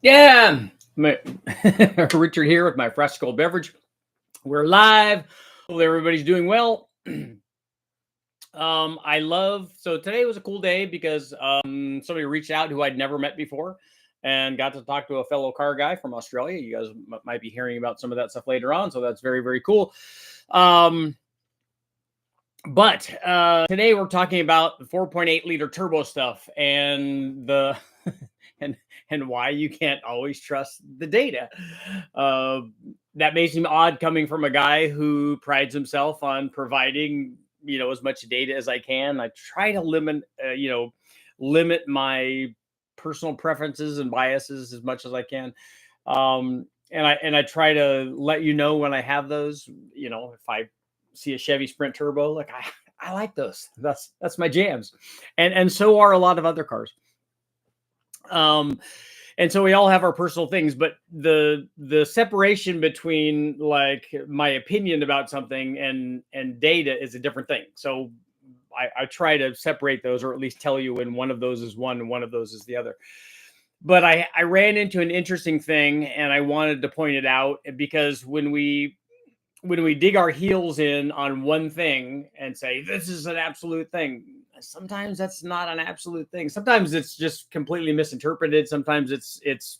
Yeah, Richard here with my fresh cold beverage. We're live. Hopefully everybody's doing well. So today was a cool day because somebody reached out who I'd never met before and got to talk to a fellow car guy from Australia. You guys might be hearing about some of that stuff later on, so that's very, very cool. But today we're talking about the 4.8 liter turbo stuff and the and why you can't always trust the data. That may seem odd coming from a guy who prides himself on providing as much data as I can. I try to limit my personal preferences and biases as much as I can. And I try to let you know when I have those. If I see a Chevy Sprint Turbo, like I like those. That's my jams, and so are a lot of other cars. And so we all have our personal things, but the separation between like my opinion about something and data is a different thing. So I try to separate those, or at least tell you when one of those is one and one of those is the other. But I ran into an interesting thing, and I wanted to point it out because when we dig our heels in on one thing and say this is an absolute thing, sometimes that's not an absolute thing. Sometimes it's just completely misinterpreted. Sometimes it's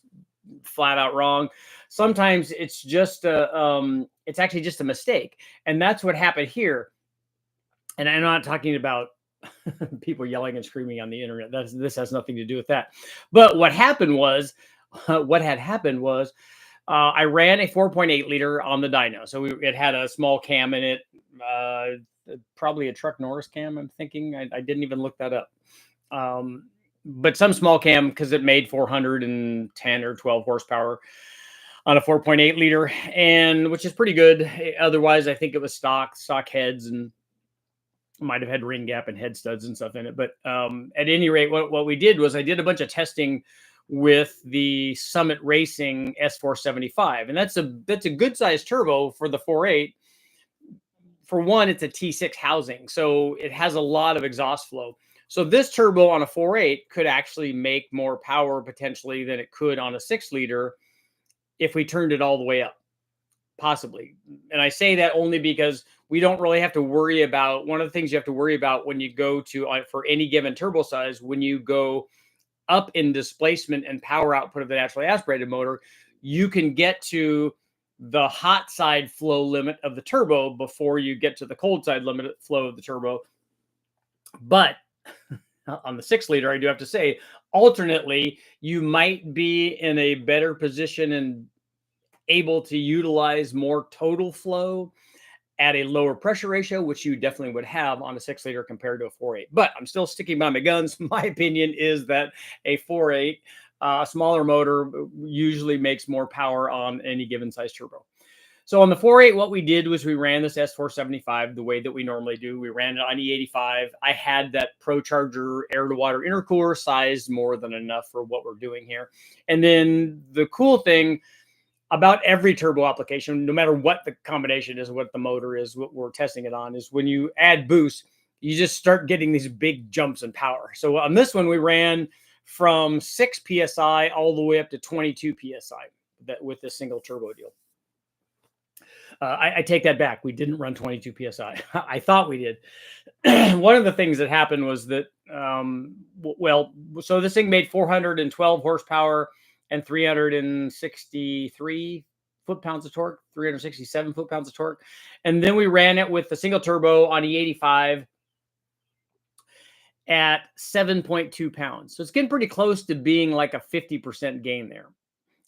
flat out wrong. Sometimes it's just it's actually just a mistake, and that's what happened here. And I'm not talking about people yelling and screaming on the internet. This has nothing to do with that. But what happened was, I ran a 4.8 liter on the dyno. So it had a small cam in it, probably a Truck Norris cam, I'm thinking. I didn't even look that up. But some small cam, because it made 410 or 12 horsepower on a 4.8 liter, and which is pretty good. Otherwise, I think it was stock heads, and might have had ring gap and head studs and stuff in it. But at any rate, what we did was I did a bunch of testing with the Summit Racing S475, and that's a good sized turbo for the 4.8. For one, it's a T6 housing, so it has a lot of exhaust flow. So this turbo on a 4.8 could actually make more power potentially than it could on a 6 liter if we turned it all the way up, possibly. And I say that only because we don't really have to worry about, one of the things you have to worry about when you go to, for any given turbo size, when you go up in displacement and power output of the naturally aspirated motor, you can get to the hot side flow limit of the turbo before you get to the cold side limit flow of the turbo. But on the 6 liter, I do have to say, alternately, you might be in a better position and able to utilize more total flow at a lower pressure ratio, which you definitely would have on a 6 liter compared to a 4.8. But I'm still sticking by my guns. My opinion is that a 4.8, smaller motor, usually makes more power on any given size turbo. So on the 4.8, what we did was we ran this S475 the way that we normally do. We ran it on E85. I had that ProCharger air-to-water intercooler sized more than enough for what we're doing here. And then the cool thing about every turbo application, no matter what the combination is, what the motor is, what we're testing it on, is when you add boost, you just start getting these big jumps in power. So on this one, we ran from 6 PSI all the way up to 22 PSI with this single turbo deal. I take that back. We didn't run 22 PSI. I thought we did. One of the things that happened was that, so this thing made 412 horsepower and 363 foot-pounds of torque, 367 foot-pounds of torque. And then we ran it with the single turbo on E85 at 7.2 pounds. So it's getting pretty close to being like a 50% gain there.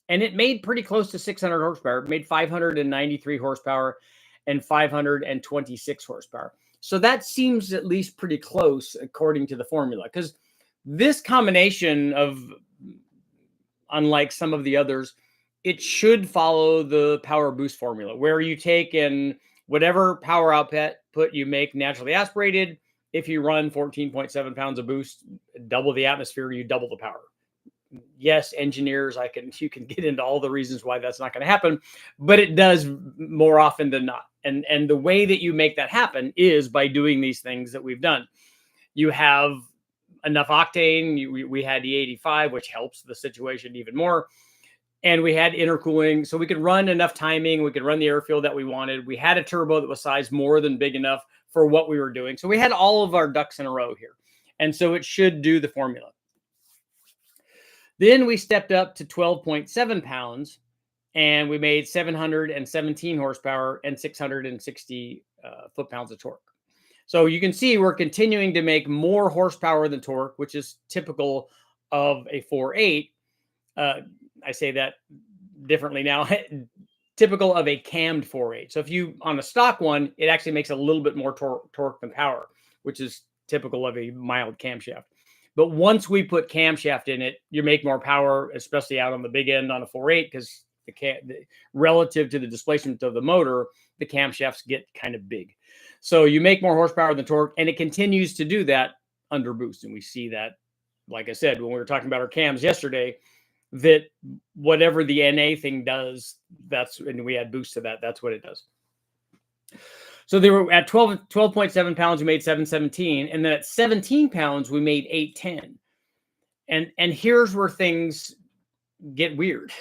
And it made pretty close to 600 horsepower. It made 593 horsepower and 526 horsepower. So that seems at least pretty close according to the formula, because this combination of, unlike some of the others, it should follow the power boost formula, where you take in whatever power output you make naturally aspirated. If you run 14.7 pounds of boost, double the atmosphere, you double the power. Yes, engineers, you can get into all the reasons why that's not going to happen, but it does more often than not. And the way that you make that happen is by doing these things that we've done. You have enough octane. We had E85, which helps the situation even more. and we had intercooling, so we could run enough timing. We could run the airfield that we wanted. We had a turbo that was sized more than big enough for what we were doing. So we had all of our ducks in a row here. And so it should do the formula. Then we stepped up to 12.7 pounds and we made 717 horsepower and 660 foot-pounds of torque. So you can see we're continuing to make more horsepower than torque, which is typical of a 4.8. I say that differently now. Typical of a cammed 4.8. So if you on a stock one, it actually makes a little bit more torque than power, which is typical of a mild camshaft. But once we put camshaft in it, you make more power, especially out on the big end on a 4.8, because relative to the displacement of the motor, the camshafts get kind of big. So you make more horsepower than torque, and it continues to do that under boost. And we see that, like I said, when we were talking about our cams yesterday, that whatever the NA thing does, and we add boost to that, that's what it does. So they were at 12.7 pounds, we made 717. And then at 17 pounds, we made 810. And here's where things get weird.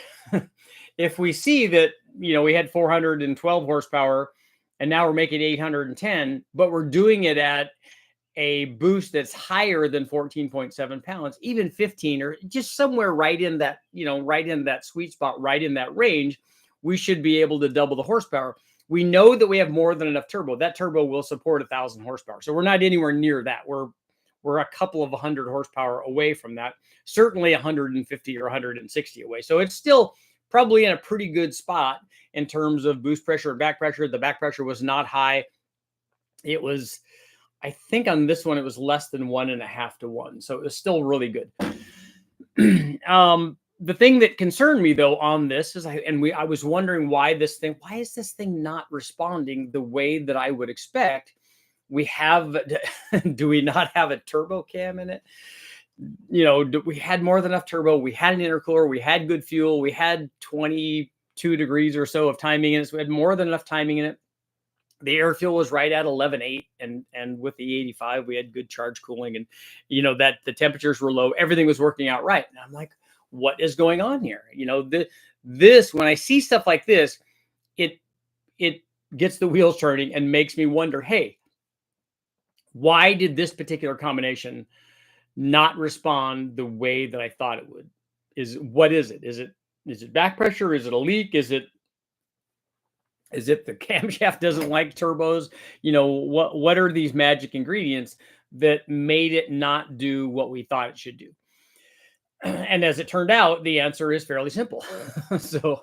If we see that, we had 412 horsepower and now we're making 810, but we're doing it at a boost that's higher than 14.7 pounds, even 15, or just somewhere right in that, right in that sweet spot, right in that range, we should be able to double the horsepower. We know that we have more than enough turbo. That turbo will support 1,000 horsepower. So we're not anywhere near that. We're a couple of 100 horsepower away from that, certainly 150 or 160 away. So it's still probably in a pretty good spot in terms of boost pressure and back pressure. The back pressure was not high. It was, I think on this one, it was less than 1.5 to 1. So it was still really good. The thing that concerned me though on this is I was wondering why is this thing not responding the way that I would expect? Do we not have a turbo cam in it? We had more than enough turbo. We had an intercooler. We had good fuel. We had 22 degrees or so of timing in it. So we had more than enough timing in it. The air fuel was right at 11.8, and with the 85, we had good charge cooling, and that the temperatures were low. Everything was working out right. And I'm like, what is going on here? This when I see stuff like this, it gets the wheels turning and makes me wonder, hey, why did this particular combination not respond the way that I thought it would? What is it? Is it back pressure? Is it a leak? Is it the camshaft doesn't like turbos? What are these magic ingredients that made it not do what we thought it should do? And as it turned out, the answer is fairly simple. So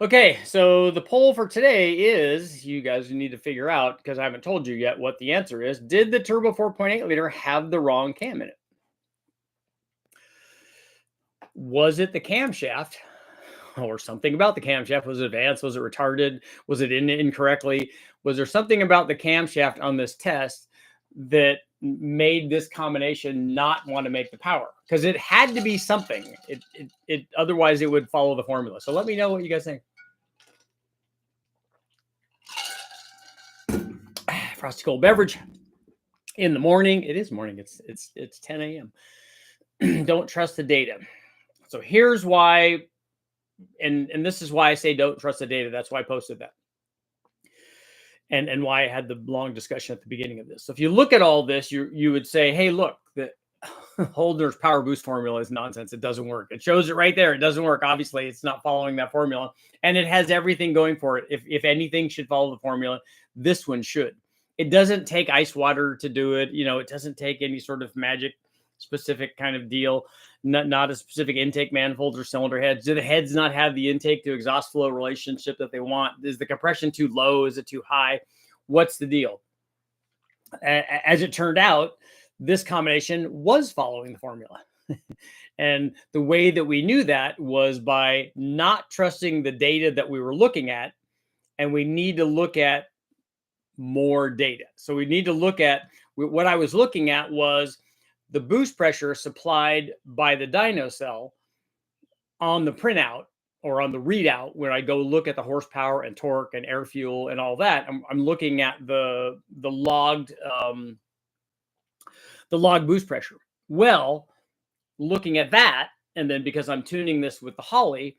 okay, so the poll for today is, you guys need to figure out, because I haven't told you yet what the answer is. Did the turbo 4.8 liter have the wrong cam in it? Was it the camshaft or something about the camshaft? Was it advanced? Was it retarded? Was it in incorrectly? Was there something about the camshaft on this test that made this combination not want to make the power? Because it had to be something. It otherwise it would follow the formula. So let me know what you guys think. Frosty cold beverage in the morning. It is morning. It's 10 a.m. Don't trust the data. So here's why, and this is why I say don't trust the data. That's why I posted that. And why I had the long discussion at the beginning of this. So if you look at all this, you would say, hey, look, the Holdener's power boost formula is nonsense. It doesn't work. It shows it right there. It doesn't work. Obviously, it's not following that formula. And it has everything going for it. If anything should follow the formula, this one should. It doesn't take ice water to do it. It doesn't take any sort of magic specific kind of deal. Not a specific intake manifolds or cylinder heads. Do the heads not have the intake to exhaust flow relationship that they want? Is the compression too low? Is it too high? What's the deal? As it turned out, this combination was following the formula. And the way that we knew that was by not trusting the data that we were looking at, and we need to look at more data. So we need to look at what I was looking at was the boost pressure supplied by the dyno cell on the printout or on the readout. When I go look at the horsepower and torque and air fuel and all that, I'm looking at the logged boost pressure. Well, looking at that, and then because I'm tuning this with the Holly,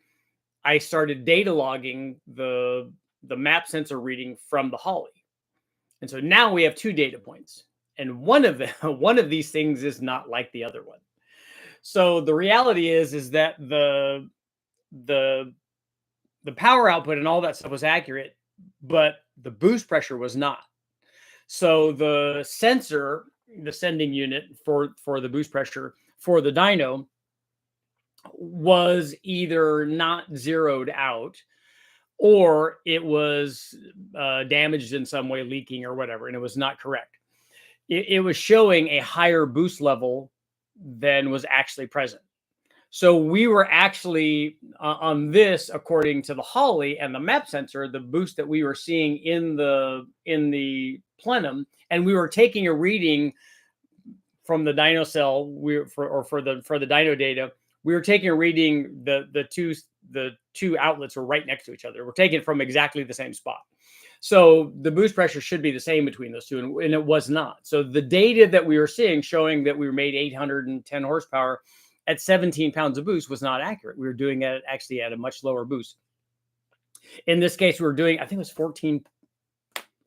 I started data logging the map sensor reading from the Holly. And so now we have two data points, and one of these things is not like the other one. So the reality is that the power output and all that stuff was accurate, but the boost pressure was not. So the sensor, the sending unit for the boost pressure for the dyno, was either not zeroed out, or it was damaged in some way, leaking or whatever, and it was not correct. It was showing a higher boost level than was actually present. So we were actually on this, according to the Holly and the map sensor, the boost that we were seeing in the plenum, and we were taking a reading from the dyno cell. For the dyno data, we were taking a reading. The two outlets were right next to each other. We're taking it from exactly the same spot. So the boost pressure should be the same between those two, and it was not. So the data that we were seeing showing that we made 810 horsepower at 17 pounds of boost was not accurate. We were doing it actually at a much lower boost. In this case, we were doing, I think it was 14.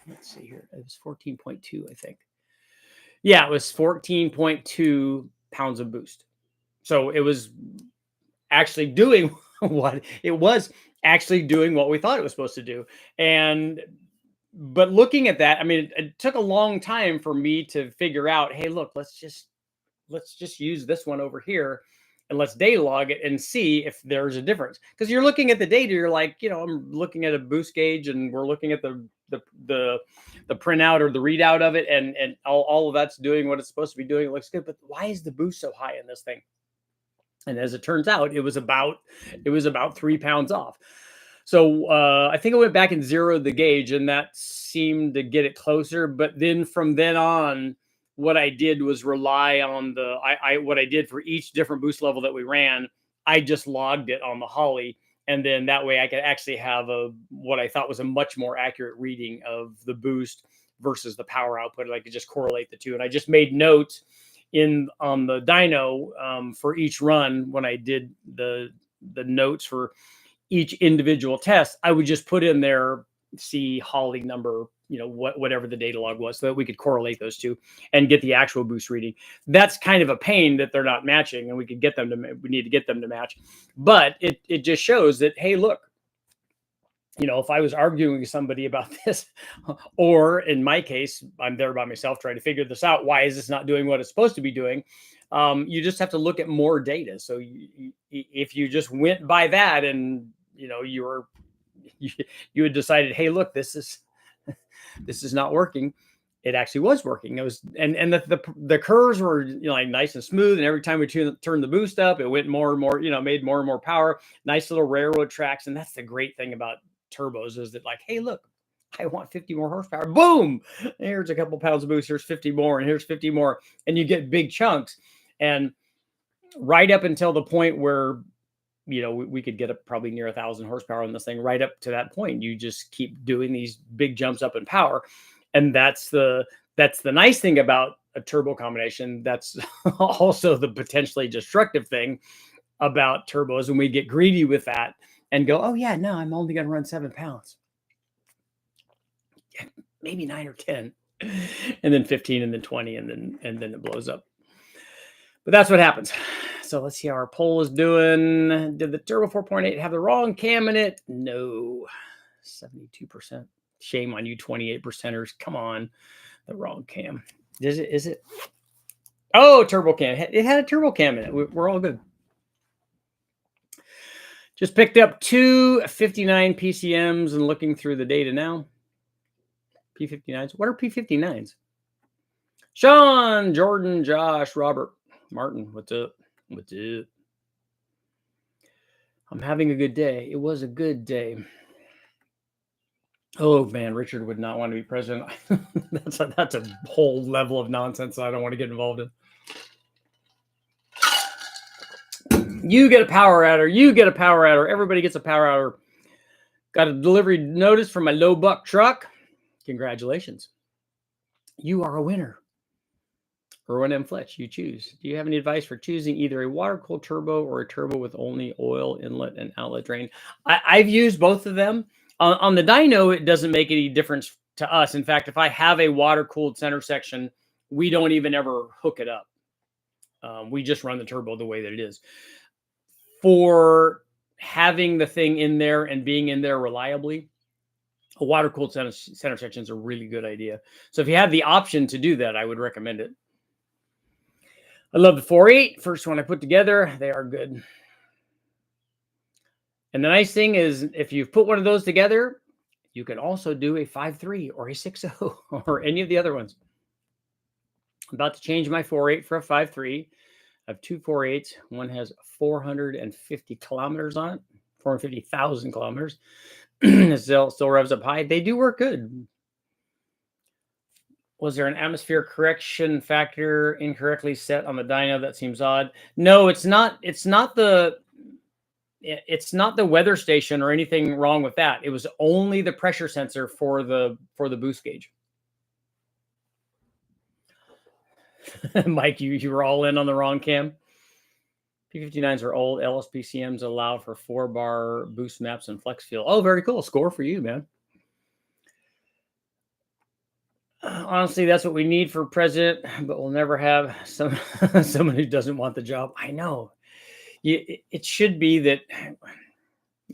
Let's see here. It was 14.2, I think. Yeah, it was 14.2 pounds of boost. So it was actually doing what we thought it was supposed to do. But looking at that, I mean, it took a long time for me to figure out, hey, look, let's just use this one over here and let's data log it and see if there's a difference. Because you're looking at the data, you're like, I'm looking at a boost gauge, and we're looking at the printout or the readout of it, and all of that's doing what it's supposed to be doing. It looks good, but why is the boost so high in this thing? And as it turns out, it was about 3 pounds off. So I think I went back and zeroed the gauge, and that seemed to get it closer. But then from then on, what I did was rely on what I did for each different boost level that we ran. I just logged it on the Holly, and then that way I could actually have what I thought was a much more accurate reading of the boost versus the power output. And I could just correlate the two, and I just made notes on the dyno for each run. When I did the notes for each individual test, I would just put in there C Holly number, whatever the data log was, so that we could correlate those two and get the actual boost reading. That's kind of a pain that they're not matching, and we need to get them to match. But it just shows that, hey, look, if I was arguing with somebody about this, or in my case, I'm there by myself trying to figure this out. Why is this not doing what it's supposed to be doing? You just have to look at more data. So if you just went by that, and you had decided, hey, look, this is not working. It actually was working. It was, and the curves were nice and smooth. And every time we turned the boost up, it went more and more, made more and more power. Nice little railroad tracks. And that's the great thing about turbos, is that, like, hey, look, I want 50 more horsepower. Boom! Here's a couple pounds of boost. Here's 50 more, and here's 50 more, and you get big chunks. And right up until the point where we could get up probably near 1,000 horsepower on this thing. Right up to that point, you just keep doing these big jumps up in power, and that's the nice thing about a turbo combination. That's also the potentially destructive thing about turbos, when we get greedy with that and go, oh yeah, no, I'm only going to run 7 pounds, maybe 9 or 10, and then 15, and then 20, and then it blows up. But that's what happens. So let's see how our poll is doing. Did the Turbo 4.8 have the wrong cam in it? No, 72%. Shame on you 28%ers. Come on, the wrong cam. Is it? Oh, turbo cam. It had a turbo cam in it. We're all good. Just picked up 2 59 PCMs and looking through the data now. P59s. What are P59s? Sean, Jordan, Josh, Robert, Martin, what's up? What's up? I'm having a good day. It was a good day. Oh man, Richard would not want to be president. that's a whole level of nonsense I don't want to get involved in. You get a power adder. You get a power adder. Everybody gets a power adder. Got a delivery notice from my low buck truck. Congratulations. You are a winner. Erwin M. Fletch, you choose. Do you have any advice for choosing either a water-cooled turbo or a turbo with only oil inlet and outlet drain? I've used both of them. On the dyno, it doesn't make any difference to us. In fact, if I have a water-cooled center section, we don't even ever hook it up. We just run the turbo the way that it is. For having the thing in there and being in there reliably, a water-cooled center section is a really good idea. So if you have the option to do that, I would recommend it. I love the 4.8. First one I put together. They are good. And the nice thing is, if you've put one of those together, you can also do a 5.3 or a 6.0 or any of the other ones. I'm about to change my 4.8 for a 5.3. I have two 4.8s. One has 450 kilometers on it, 450,000 kilometers. It still revs up high. They do work good. Was there an atmosphere correction factor incorrectly set on the dyno? That seems odd. No, it's not. It's not the weather station or anything wrong with that. It was only the pressure sensor for the boost gauge. Mike, you were all in on the wrong cam. P59s are old. LSPCMs allow for 4-bar boost maps and flex fuel. Oh, very cool. Score for you, man. Honestly, that's what we need for president, but we'll never have someone who doesn't want the job. I know. It should be that,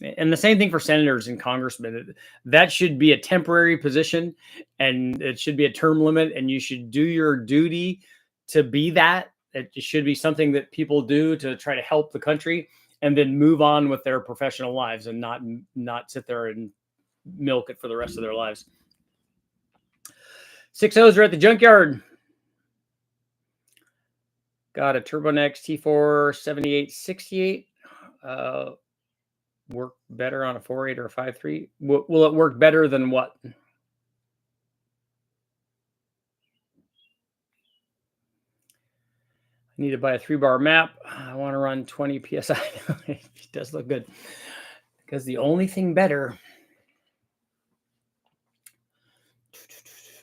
and the same thing for senators and congressmen. That should be a temporary position, and it should be a term limit, and you should do your duty to be that. It should be something that people do to try to help the country, and then move on with their professional lives, and not sit there and milk it for the rest of their lives. 6.0s are at the junkyard. Got a Turbonex T4 7868. Work better on a 4.8 or a 5.3? Will it work better than what? I need to buy a 3-bar map. I want to run 20 PSI. It does look good. Because the only thing better,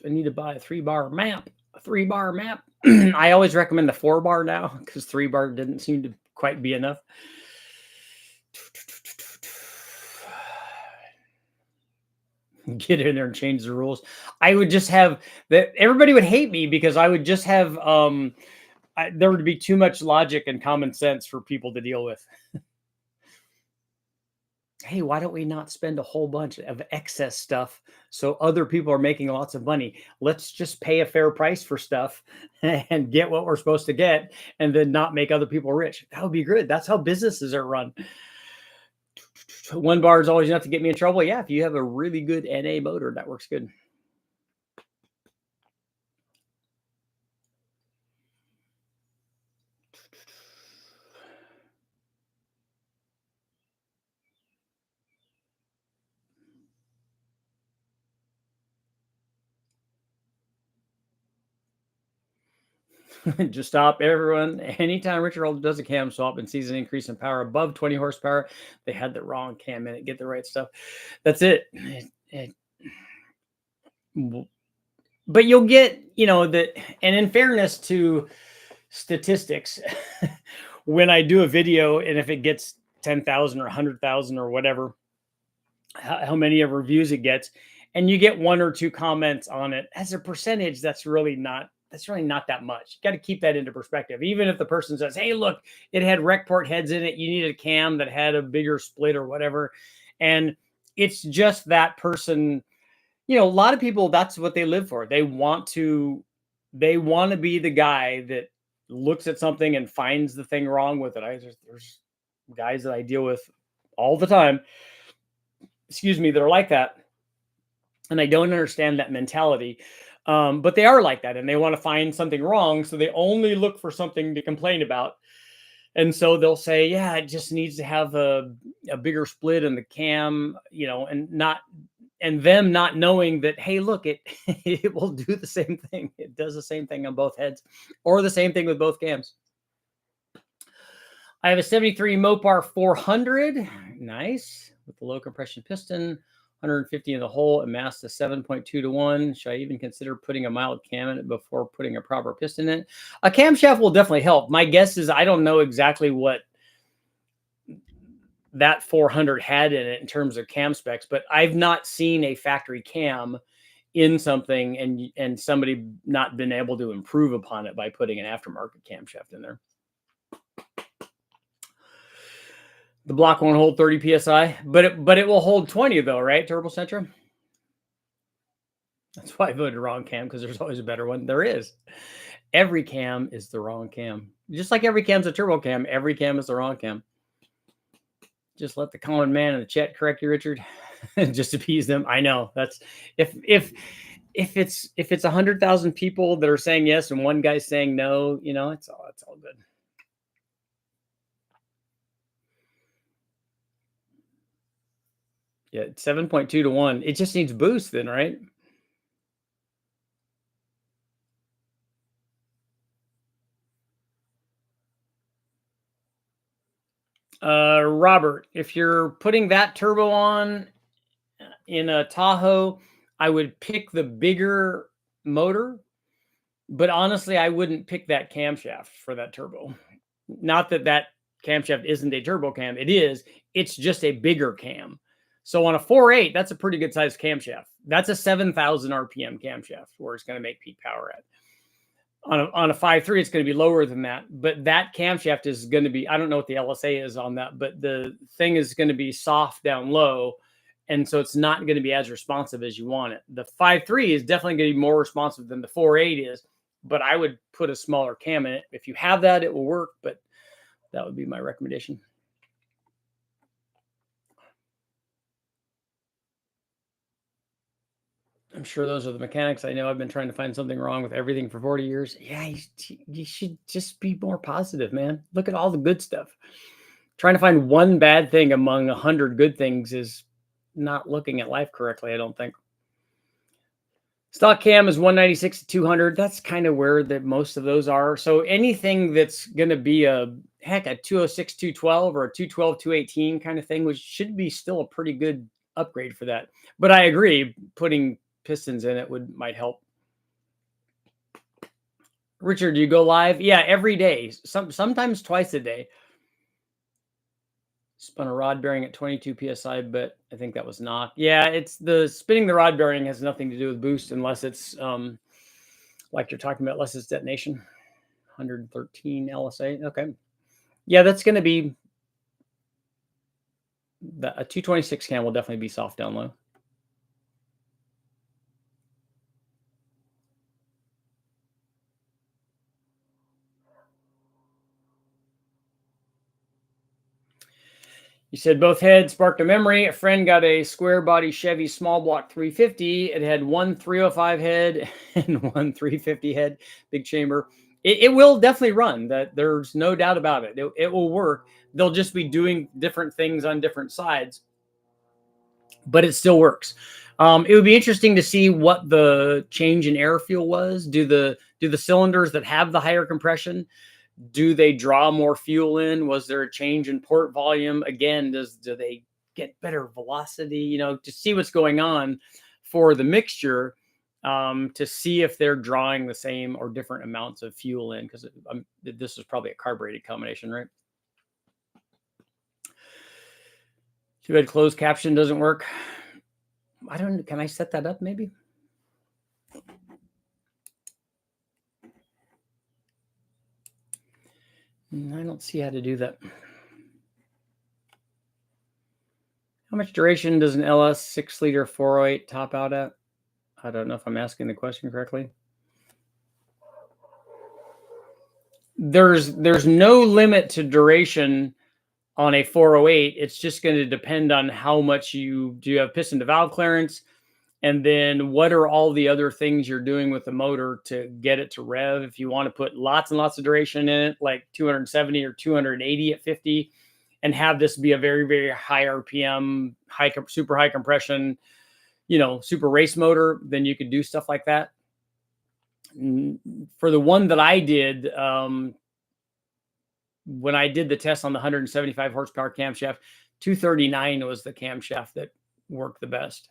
I need to buy a 3-bar map. A 3-bar map. I always recommend the 4-bar now, because 3-bar didn't seem to quite be enough. Get in there and change the rules. I would just have that. Everybody would hate me because I would just have there would be too much logic and common sense for people to deal with. Hey, why don't we not spend a whole bunch of excess stuff so other people are making lots of money? Let's just pay a fair price for stuff and get what we're supposed to get, and then not make other people rich. That would be good. That's how businesses are run. 1 bar is always enough to get me in trouble. Yeah, if you have a really good NA motor, that works good. Just stop, everyone. Anytime Richard Holder does a cam swap and sees an increase in power above 20 horsepower, they had the wrong cam in it. Get the right stuff. That's it. But you'll get, that. And in fairness to statistics, when I do a video, and if it gets 10,000 or 100,000 or whatever, how many of reviews it gets, and you get 1 or 2 comments on it, as a percentage, that's really not that much. You got to keep that into perspective. Even if the person says, hey, look, it had rec port heads in it, you needed a cam that had a bigger split or whatever. And it's just that person, a lot of people, that's what they live for. They want to be the guy that looks at something and finds the thing wrong with it. There's guys that I deal with all the time, that are like that. And I don't understand that mentality. But they are like that, and they want to find something wrong, so they only look for something to complain about. And so they'll say, yeah, it just needs to have a bigger split in the cam, you know, and them not knowing that, hey, look, it it will do the same thing. It does the same thing on both heads, or the same thing with both cams. I have a 73 Mopar 400, nice, with the low compression piston, 150 in the hole, and mass to 7.2 to 1. Should I even consider putting a mild cam in it before putting a proper piston in it? A camshaft will definitely help. My guess is I don't know exactly what that 400 had in it in terms of cam specs, but I've not seen a factory cam in something and somebody not been able to improve upon it by putting an aftermarket camshaft in there. The block won't hold 30 psi, but it will hold 20 though, right? Turbo Sentra. That's why I voted wrong cam, because there's always a better one. There is. Every cam is the wrong cam. Just like every cam's a turbo cam, every cam is the wrong cam. Just let the common man in the chat correct you, Richard. Just appease them. I know that's if it's 100,000 people that are saying yes and one guy's saying no, you know, it's all good. Yeah, 7.2 to 1. It just needs boost then, right? Robert, if you're putting that turbo on in a Tahoe, I would pick the bigger motor, but honestly, I wouldn't pick that camshaft for that turbo. Not that that camshaft isn't a turbo cam. It is. It's just a bigger cam. So on a 4.8, that's a pretty good sized camshaft. That's a 7,000 RPM camshaft where it's going to make peak power at. On a 5.3, it's going to be lower than that. But that camshaft is going to be, I don't know what the LSA is on that, but the thing is going to be soft down low. And so it's not going to be as responsive as you want it. The 5.3 is definitely going to be more responsive than the 4.8 is, but I would put a smaller cam in it. If you have that, it will work, but that would be my recommendation. I'm sure those are the mechanics. I know I've been trying to find something wrong with everything for 40 years. Yeah, you should just be more positive, man. Look at all the good stuff. Trying to find one bad thing among 100 good things is not looking at life correctly, I don't think. Stock cam is 196 to 200. That's kind of where most of those are. So anything that's going to be a 206, 212 or a 212, 218 kind of thing, which should be still a pretty good upgrade for that. But I agree, putting pistons in it might help. Richard, do you go live? Yeah, every day. Sometimes twice a day. Spun a rod bearing at 22 psi, but I think that was not. Yeah, it's the spinning the rod bearing has nothing to do with boost unless it's like you're talking about, unless it's detonation. 113 LSA. Okay. Yeah, that's going to be a 226 cam will definitely be soft down low. You said both heads sparked a memory. A friend got a square body Chevy small block 350. It had one 305 head and one 350 head, big chamber. It will definitely run. That there's no doubt about it. It will work. They'll just be doing different things on different sides, but it still works. It would be interesting to see what the change in air fuel was. Do the cylinders that have the higher compression, do they draw more fuel in? Was there a change in port volume? Again, do they get better velocity? You know, to see what's going on for the mixture, to see if they're drawing the same or different amounts of fuel in, because this is probably a carbureted combination, right? Too bad closed caption doesn't work. I don't know. Can I set that up maybe? I don't see how to do that. How much duration does an LS 6-liter 408 top out at? I don't know if I'm asking the question correctly. There's no limit to duration on a 408. It's just going to depend on how much you have piston to valve clearance, And then what are all the other things you're doing with the motor to get it to rev? If you want to put lots and lots of duration in it, like 270 or 280 at 50, and have this be a very, very high RPM, super high compression, super race motor, then you could do stuff like that. For the one that I did, when I did the test on the 175 horsepower camshaft, 239 was the camshaft that worked the best.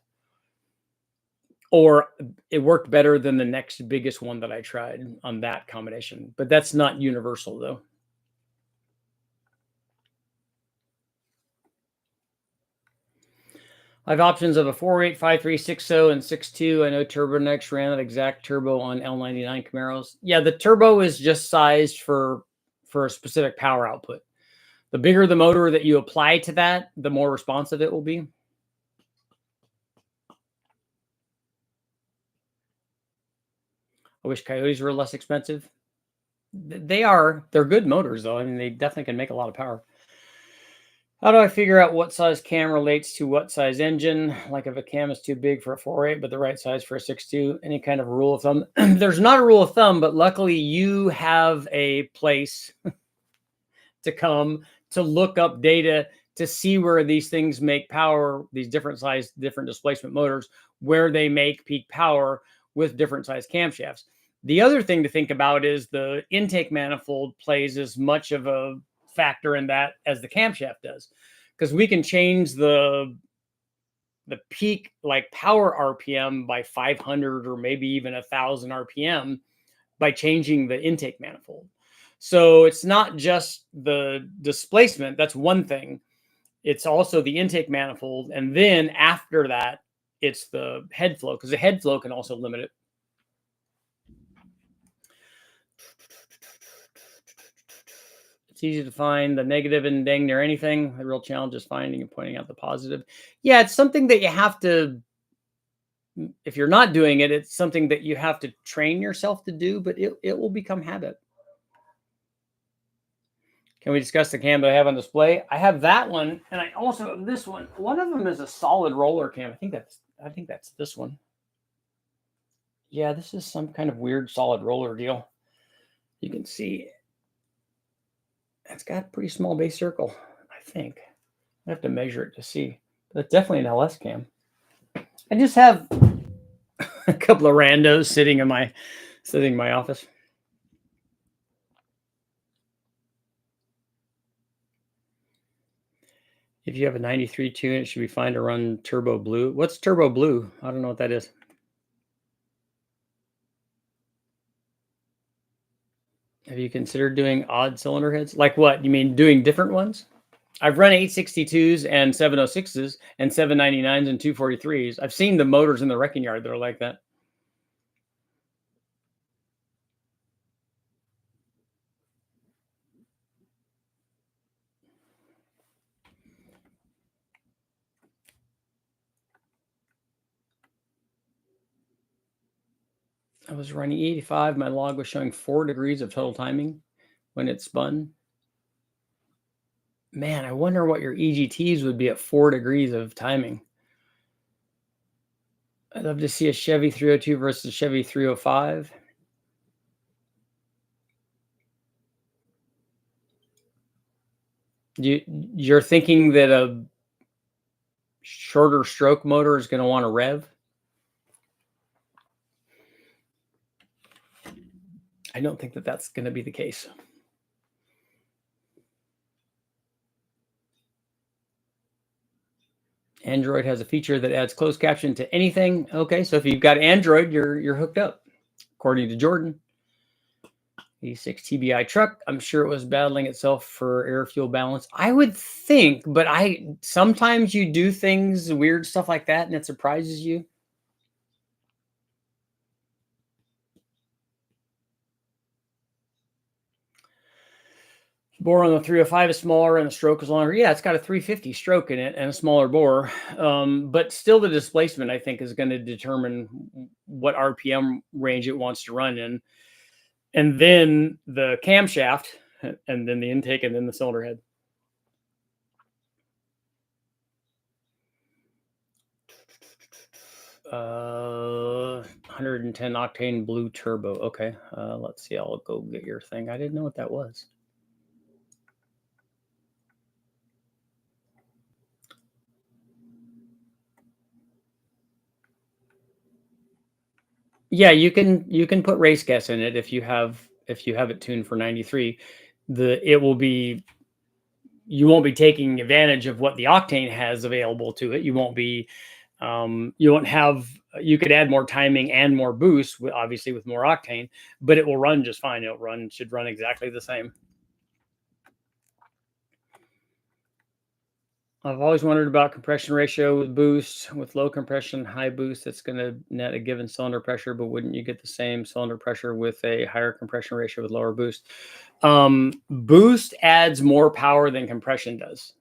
Or it worked better than the next biggest one that I tried on that combination. But that's not universal, though. I have options of a 4.8, 5.3, 6.0, and 6.2. I know TurboNex ran that exact turbo on L99 Camaros. Yeah, the turbo is just sized for a specific power output. The bigger the motor that you apply to that, the more responsive it will be. I wish Coyotes were less expensive. They are. They're good motors, though. I mean, they definitely can make a lot of power. How do I figure out what size cam relates to what size engine? Like if a cam is too big for a 4.8, but the right size for a 6.2, any kind of rule of thumb? There's not a rule of thumb, but luckily you have a place to come to look up data to see where these things make power, these different size, different displacement motors, where they make peak power with different size camshafts. The other thing to think about is the intake manifold plays as much of a factor in that as the camshaft does, because we can change the peak like power RPM by 500 or maybe even 1,000 RPM by changing the intake manifold. So it's not just the displacement, that's one thing. It's also the intake manifold, and then after that it's the head flow, because the head flow can also limit it. It's easy to find the negative in dang near anything. The real challenge is finding and pointing out the positive. Yeah, it's something that you have to, if you're not doing it, it's something that you have to train yourself to do, but it will become habit. Can we discuss the cam that I have on display? I have that one, and I also have this one. One of them is a solid roller cam. I think that's this one. Yeah, this is some kind of weird solid roller deal. You can see it's got a pretty small base circle, I think. I have to measure it to see. But it's definitely an LS cam. I just have a couple of randos sitting in my office. If you have a 93 tune, it should be fine to run Turbo Blue. What's Turbo Blue? I don't know what that is. Have you considered doing odd cylinder heads? Like what? You mean doing different ones? I've run 862s and 706s and 799s and 243s. I've seen the motors in the wrecking yard that are like that. I was running 85. My log was showing 4 degrees of total timing when it spun. Man, I wonder what your EGTs would be at 4 degrees of timing. I'd love to see a Chevy 302 versus Chevy 305. You're thinking that a shorter stroke motor is going to want to rev? I don't think that that's going to be the case. Android has a feature that adds closed caption to anything. Okay, so if you've got Android, you're hooked up, according to Jordan. E6 TBI truck. I'm sure it was battling itself for air fuel balance. I would think, but sometimes you do things, weird stuff like that, and it surprises you. Bore on the 305 is smaller and the stroke is longer. Yeah, it's got a 350 stroke in it and a smaller bore. But still the displacement, I think, is going to determine what RPM range it wants to run in. And then the camshaft, and then the intake, and then the cylinder head. 110 octane blue turbo. Okay. Let's see. I'll go get your thing. I didn't know what that was. Yeah, you can put race gas in it if you have it tuned for 93. It will be you won't be taking advantage of what the octane has available to it. You won't have you could add more timing and more boost, obviously with more octane, but it will run just fine. Should run exactly the same. I've always wondered about compression ratio with boost. With low compression, high boost, it's going to net a given cylinder pressure, but wouldn't you get the same cylinder pressure with a higher compression ratio with lower boost? Boost adds more power than compression does.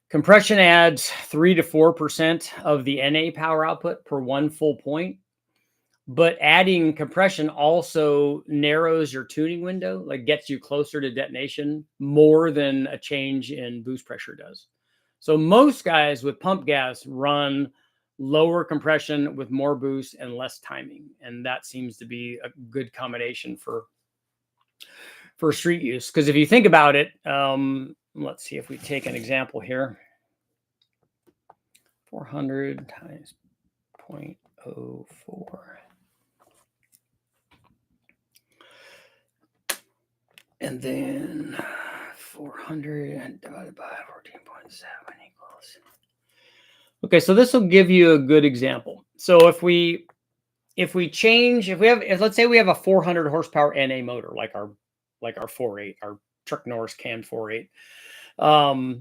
Compression adds 3 to 4% of the NA power output per one full point. But adding compression also narrows your tuning window, like gets you closer to detonation more than a change in boost pressure does. So most guys with pump gas run lower compression with more boost and less timing. And that seems to be a good combination for street use. Because if you think about it, let's see if we take an example here. 400 times 0.04. And then 400 divided by 14.7 equals. Okay, so this will give you a good example. So if we let's say we have a 400 horsepower NA motor, like our 4.8, our Truck Norris Cam 4.8.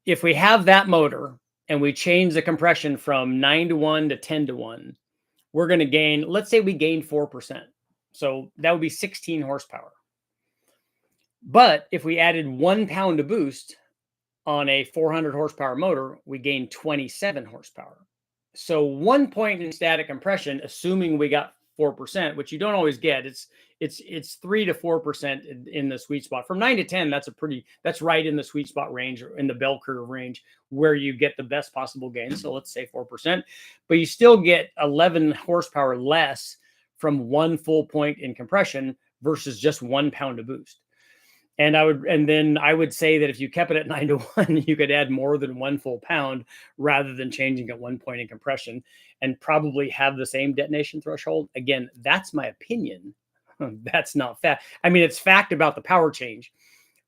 If we have that motor and we change the compression from 9-to-1 to 10-to-1, we're going to gain, let's say we gain 4%. So that would be 16 horsepower. But if we added 1 pound of boost on a 400 horsepower motor, we gain 27 horsepower. So 1 point in static compression, assuming we got 4%, which you don't always get, it's 3 to 4% in the sweet spot. From 9 to 10, that's right in the sweet spot range, or in the bell curve range, where you get the best possible gain. So let's say 4%, but you still get 11 horsepower less from 1 full point in compression versus just 1 pound of boost. And then I would say that if you kept it at 9-to-1, you could add more than 1 full pound rather than changing at 1 point in compression, and probably have the same detonation threshold. Again, that's my opinion. That's not fact. I mean, it's fact about the power change,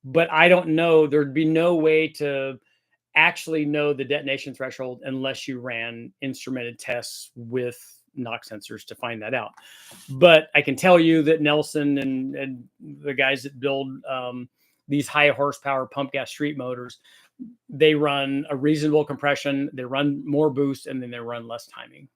but I don't know. There'd be no way to actually know the detonation threshold unless you ran instrumented tests with knock sensors to find that out. But I can tell you that Nelson and the guys that build these high horsepower pump gas street motors, they run a reasonable compression, they run more boost, and then they run less timing.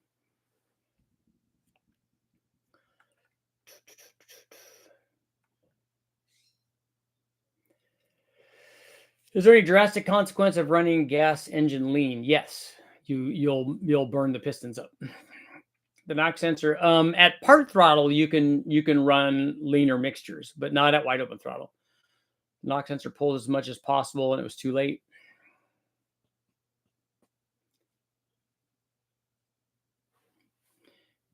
Is there any drastic consequence of running gas engine lean? Yes, you'll burn the pistons up. The knock sensor at part throttle, you can run leaner mixtures, but not at wide open throttle. Knock sensor pulled as much as possible, and it was too late.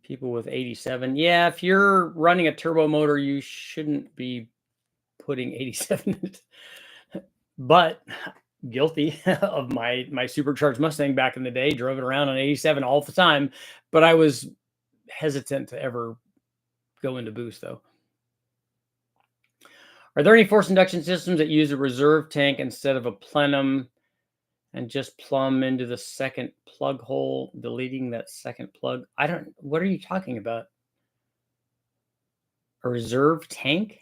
People with 87, yeah. If you're running a turbo motor, you shouldn't be putting 87 in it. But guilty of my supercharged Mustang back in the day. Drove it around on 87 all the time, but I was hesitant to ever go into boost, though. Are there any forced induction systems that use a reserve tank instead of a plenum and just plumb into the second plug hole, deleting that second plug? What are you talking about? A reserve tank?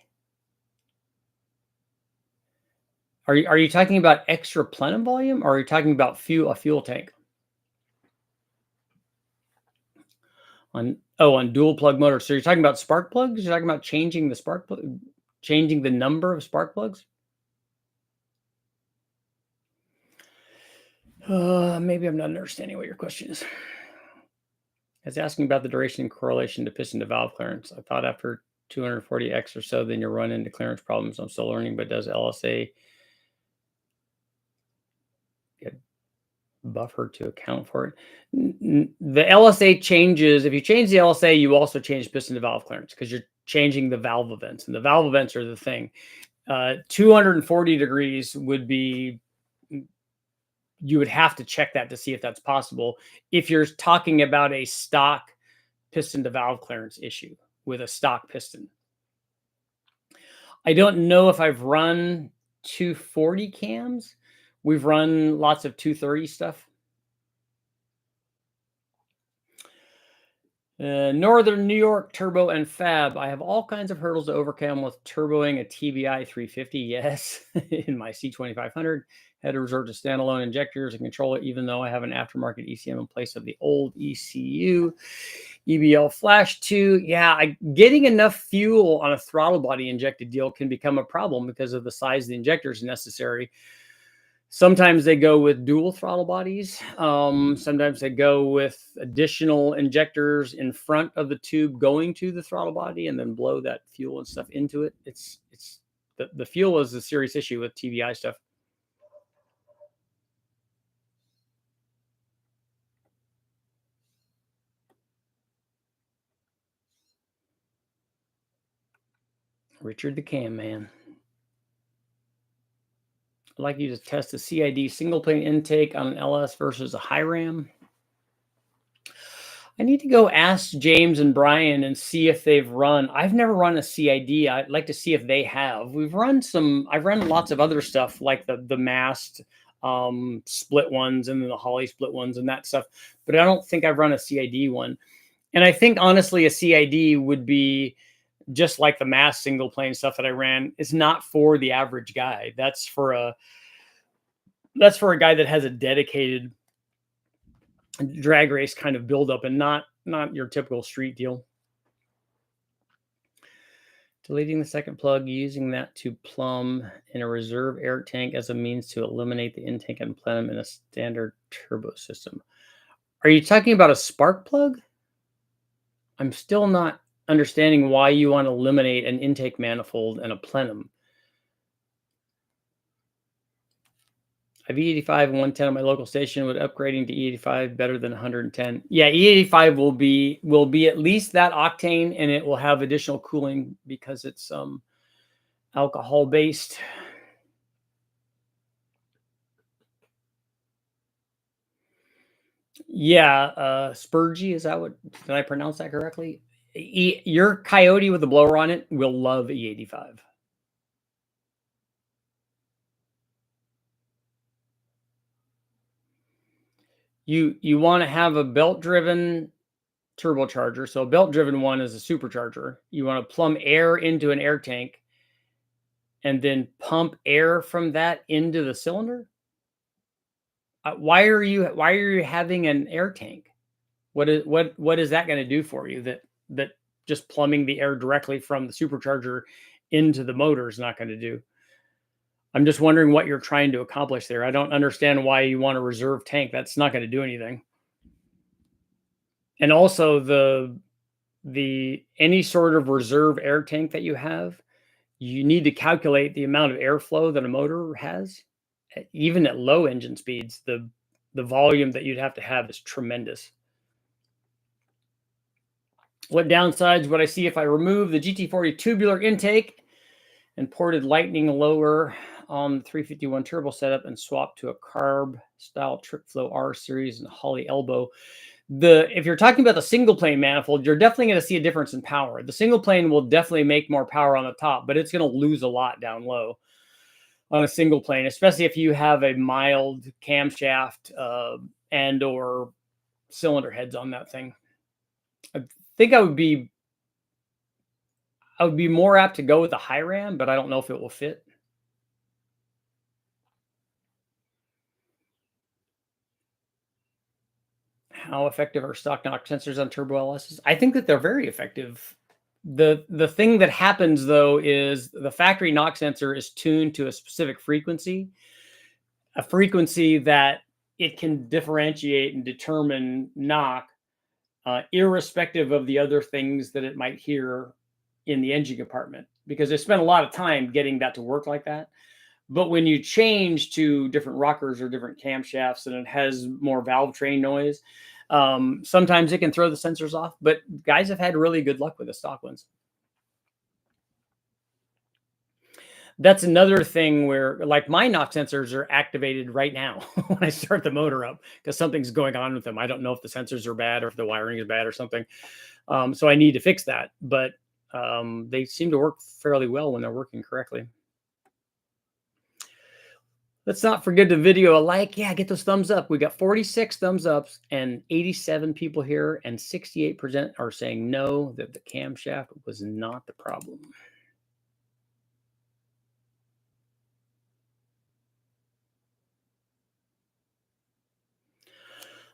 Are you talking about extra plenum volume, or are you talking about a fuel tank? On dual plug motor. So you're talking about spark plugs? You're talking about changing the spark plug, changing the number of spark plugs? Maybe I'm not understanding what your question is. It's asking about the duration and correlation to piston to valve clearance. I thought after 240x or so, then you run into clearance problems. I'm still learning, but does LSA get buffer to account for it. The LSA changes. If you change the LSA, you also change piston to valve clearance because you're changing the valve events, and the valve events are the thing. 240 degrees would be, you would have to check that to see if that's possible. If you're talking about a stock piston to valve clearance issue with a stock piston. I don't know if I've run 240 cams. We've run lots of 230 stuff. Northern New York turbo and fab. I have all kinds of hurdles to overcome with turboing a TBI 350. Yes, in my C2500. Had to resort to standalone injectors and control it, even though I have an aftermarket ECM in place of the old ECU. EBL Flash 2. Yeah, getting enough fuel on a throttle body injected deal can become a problem because of the size of the injectors necessary. Sometimes they go with dual throttle bodies. Sometimes they go with additional injectors in front of the tube going to the throttle body and then blow that fuel and stuff into it. It's the fuel is a serious issue with TBI stuff. Richard the Cam Man. I'd like you to test the CID single plane intake on an LS versus a high ram. I need to go ask James and Brian and see if they've run. I've never run a CID. I'd like to see if they have. I've run lots of other stuff like the mast split ones and then the Holly split ones and that stuff. But I don't think I've run a CID one. And I think honestly, a CID would be just like the mast single plane stuff that I ran. It's not for the average guy. That's for a guy that has a dedicated drag race kind of buildup and not your typical street deal. Deleting the second plug, using that to plumb in a reserve air tank as a means to eliminate the intake and plenum in a standard turbo system. Are you talking about a spark plug? I'm still not understanding why you want to eliminate an intake manifold and a plenum. I have E85 and 110 on my local station. Would upgrading to E85 better than 110? Yeah, E85 will be at least that octane, and it will have additional cooling because it's alcohol based. Yeah, Spurgey, is that what? Did I pronounce that correctly? Your Coyote with the blower on it will love E85. You want to have a belt-driven turbocharger. So a belt-driven one is a supercharger. You want to plumb air into an air tank and then pump air from that into the cylinder. Why are you having an air tank? What is that going to do for you that just plumbing the air directly from the supercharger into the motor is not going to do? I'm just wondering what you're trying to accomplish there. I don't understand why you want a reserve tank. That's not going to do anything. And also the any sort of reserve air tank that you have, you need to calculate the amount of airflow that a motor has. Even at low engine speeds, the volume that you'd have to have is tremendous. What downsides would I see if I remove the GT40 tubular intake and ported lightning lower on the 351 turbo setup and swap to a carb style trick flow R series and Holly elbow? If you're talking about the single plane manifold, you're definitely going to see a difference in power. The single plane will definitely make more power on the top, but it's going to lose a lot down low on a single plane, especially if you have a mild camshaft and or cylinder heads on that thing. I think I would be more apt to go with the high ram, but I don't know if it will fit. How effective are stock knock sensors on turbo LSs? I think that they're very effective. The thing that happens though is the factory knock sensor is tuned to a specific frequency, a frequency that it can differentiate and determine knock, irrespective of the other things that it might hear in the engine compartment, because they spent a lot of time getting that to work like that. But when you change to different rockers or different camshafts and it has more valve train noise, sometimes it can throw the sensors off. But guys have had really good luck with the stock ones. That's another thing where, like, my knock sensors are activated right now when I start the motor up because something's going on with them. I don't know if the sensors are bad or if the wiring is bad or something. So I need to fix that. But they seem to work fairly well when they're working correctly. Let's not forget the video a like. Yeah, get those thumbs up. We got 46 thumbs ups and 87 people here, and 68% are saying no, that the camshaft was not the problem.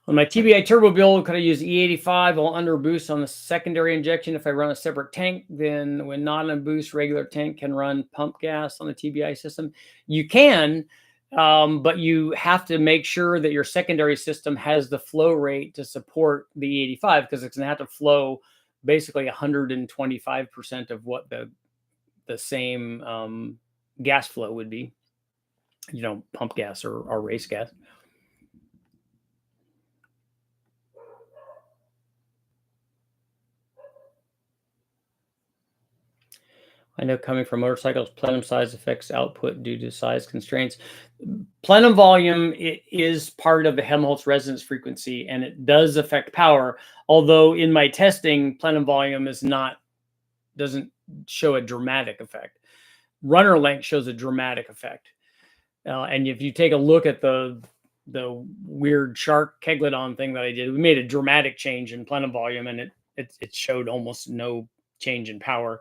On my TBI turbo build, could I use E85 while under boost on the secondary injection if I run a separate tank? Then when not on boost, regular tank can run pump gas on the TBI system. You can, but you have to make sure that your secondary system has the flow rate to support the E85 because it's going to have to flow basically 125% of what the same gas flow would be, pump gas or race gas. I know coming from motorcycles, plenum size affects output due to size constraints. Plenum volume is part of the Helmholtz resonance frequency, and it does affect power. Although in my testing, plenum volume doesn't show a dramatic effect. Runner length shows a dramatic effect. And if you take a look at the weird shark Keglidon thing that I did, we made a dramatic change in plenum volume, and it showed almost no change in power.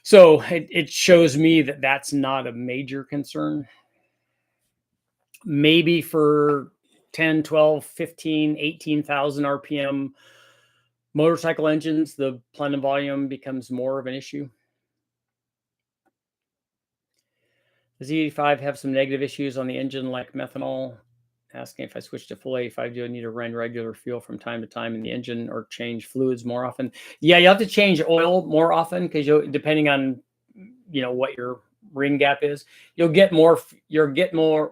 So it shows me that that's not a major concern. Maybe for 10, 12, 15, 18,000 RPM motorcycle engines, the plenum volume becomes more of an issue. Does E85 have some negative issues on the engine like methanol? Asking if I switch to full 85, do I need to run regular fuel from time to time in the engine or change fluids more often? Yeah, you have to change oil more often because depending on what your ring gap is, you'll get more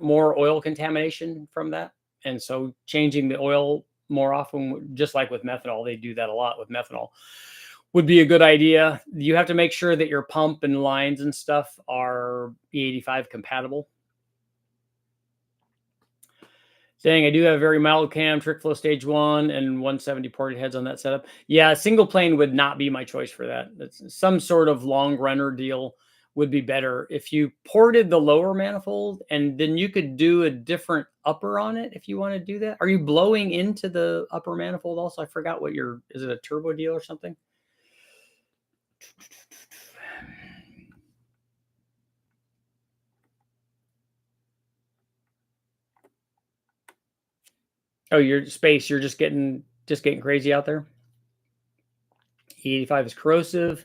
oil contamination from that. And so changing the oil more often, just like with methanol, they do that a lot with methanol, would be a good idea. You have to make sure that your pump and lines and stuff are E85 compatible. Saying I do have a very mild cam, trick flow stage 1 and 170 ported heads on that setup. Yeah, single plane would not be my choice for that. That's some sort of long runner deal would be better. If you ported the lower manifold, and then you could do a different upper on it if you want to do that. Are you blowing into the upper manifold also? I forgot is it a turbo deal or something? Oh, your space, you're just getting crazy out there. E85 is corrosive.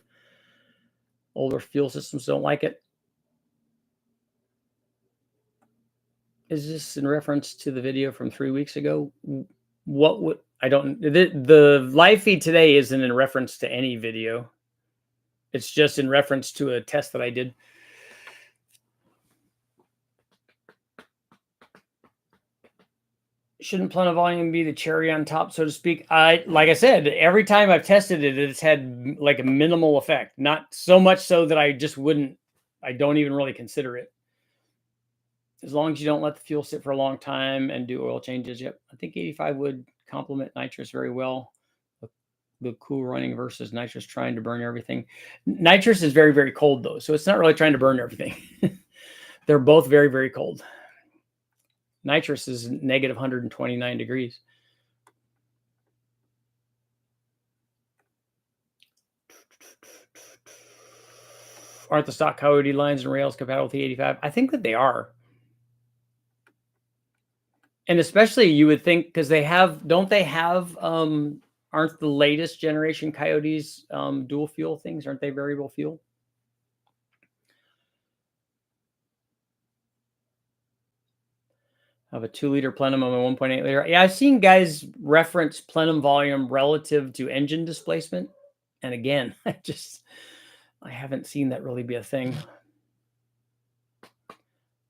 Older fuel systems don't like it. Is this in reference to the video from 3 weeks ago? What would I don't the live feed today isn't in reference to any video. It's just in reference to a test that I did. Shouldn't plenum volume be the cherry on top, so to speak? Like I said, every time I've tested it, it's had like a minimal effect. Not so much so that I don't even really consider it. As long as you don't let the fuel sit for a long time and do oil changes. Yep. I think 85 would complement nitrous very well. The cool running versus nitrous trying to burn everything. Nitrous is very, very cold though. So it's not really trying to burn everything. They're both very, very cold. Nitrous is negative 129 degrees. Aren't the stock Coyote lines and rails compatible with the 85? I think that they are. And especially you would think, because don't they have, aren't the latest generation Coyotes dual fuel things? Aren't they variable fuel? I have a 2-liter plenum on a 1.8 liter. Yeah, I've seen guys reference plenum volume relative to engine displacement. And again, I haven't seen that really be a thing.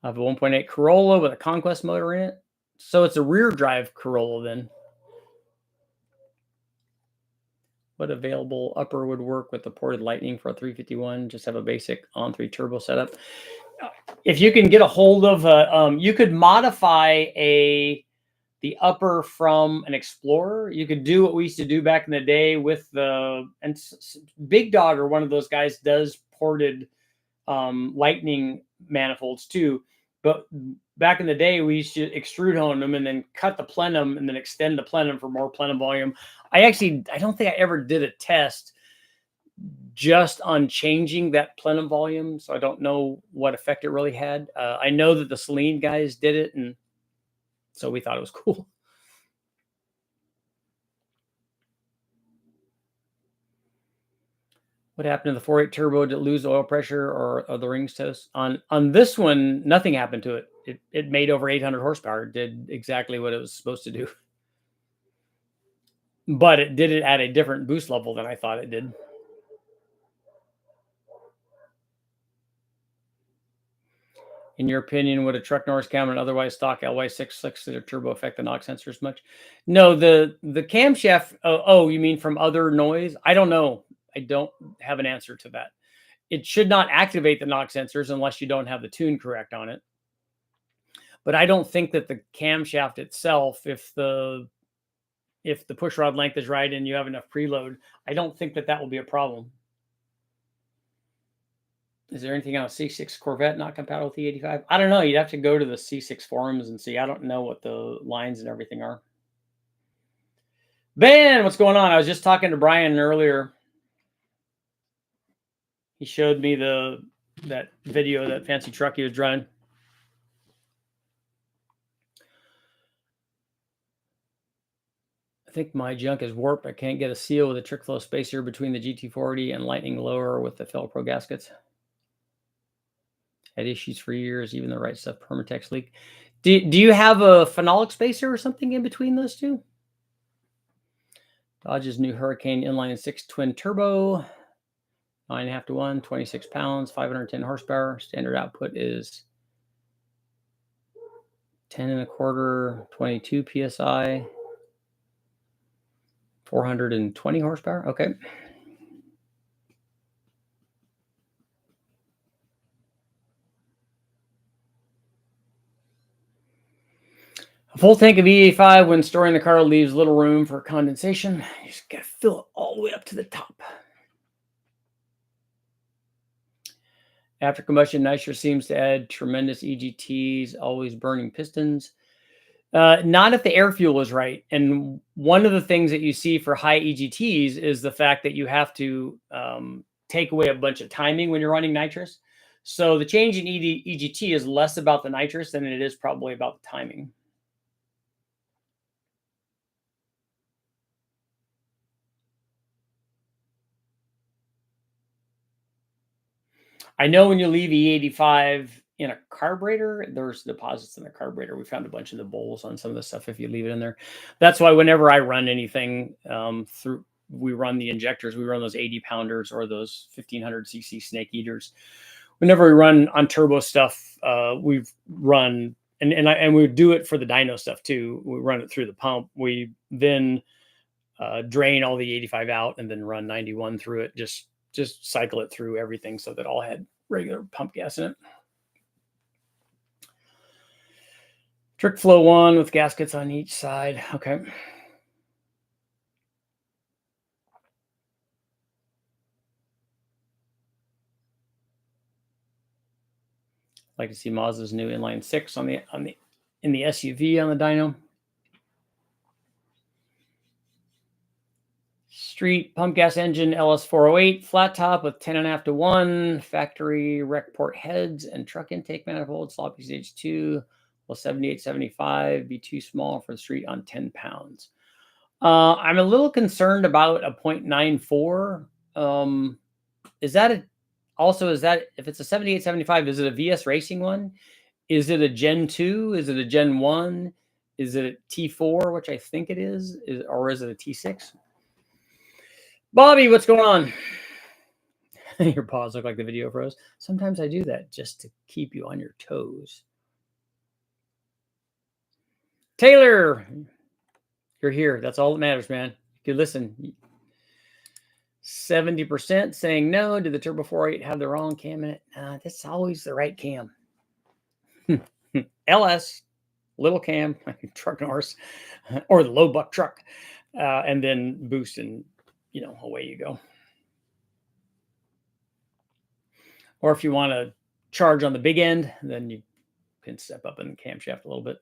I have a 1.8 Corolla with a Conquest motor in it. So it's a rear drive Corolla then. What available upper would work with the ported Lightning for a 351? Just have a basic on-3 turbo setup. If you can get a hold of a, you could modify the upper from an Explorer. You could do what we used to do back in the day with the, and Big Dog or one of those guys does ported Lightning manifolds too. But back in the day, we used to extrude hone them and then cut the plenum and then extend the plenum for more plenum volume. I don't think I ever did a test just on changing that plenum volume, so I don't know what effect it really had. I know that the Celine guys did it, and so we thought it was cool. What happened to the 4.8 turbo? Did it lose oil pressure or are the rings toast? On this one, nothing happened to it. It made over 800 horsepower. It did exactly what it was supposed to do. But it did it at a different boost level than I thought it did. In your opinion, would a truck Norris cam and otherwise stock LY6 6-liter turbo affect the knock sensors much? No, the camshaft. Oh, you mean from other noise? I don't know. I don't have an answer to that. It should not activate the knock sensors unless you don't have the tune correct on it. But I don't think that the camshaft itself, if the push rod length is right and you have enough preload, I don't think that will be a problem. Is there anything on a C6 Corvette not compatible with E85? I don't know. You'd have to go to the C6 forums and see. I don't know what the lines and everything are. Ben, what's going on? I was just talking to Brian earlier. He showed me that video, that fancy truck he was driving. I think my junk is warped. I can't get a seal with a trick flow spacer between the GT40 and Lightning lower with the Velcro gaskets. Had issues for years, even the right stuff Permatex leak. Do you have a phenolic spacer or something in between those two? Dodge's new Hurricane inline 6 twin turbo, 9.5 to 1, 26 pounds, 510 horsepower. Standard output is 10.25, 22 psi, 420 horsepower. Okay. A full tank of E85 when storing the car leaves little room for condensation. You just got to fill it all the way up to the top. After combustion, nitrous seems to add tremendous EGTs, always burning pistons. Not if the air fuel is right. And one of the things that you see for high EGTs is the fact that you have to take away a bunch of timing when you're running nitrous. So the change in EGT is less about the nitrous than it is probably about the timing. I know when you leave E85 in a carburetor, there's deposits in the carburetor. We found a bunch of the bowls on some of the stuff if you leave it in there. That's why whenever I run anything we run the injectors, we run those 80 pounders or those 1500 cc snake eaters. Whenever we run on turbo stuff, we've run, and we do it for the dyno stuff too. We run it through the pump. We then drain all the 85 out and then run 91 through it. Just cycle it through everything so that all had regular pump gas in it. Trick flow 1 with gaskets on each side. Okay. Like to see Mazda's new inline 6 in the SUV on the dyno. Street pump gas engine LS408 flat top with 10.5 to 1 factory rec port heads and truck intake manifold. Sloppy stage 2. Well, 7875 be too small for the street on 10 pounds. I'm a little concerned about a 0.94. Is that if it's a 7875, is it a VS Racing one? Is it a Gen 2? Is it a Gen 1? Is it a T4, which I think it is, or is it a T6? Bobby, what's going on? Your paws look like the video froze. Sometimes I do that just to keep you on your toes. Taylor, you're here. That's all that matters, man. You can listen. 70% saying no. Did the Turbo 4.8 have the wrong cam in it? That's always the right cam. LS, little cam, truck Norris, or the low buck truck, and then boost, and away you go. Or if you want to charge on the big end, then you can step up in the camshaft a little bit.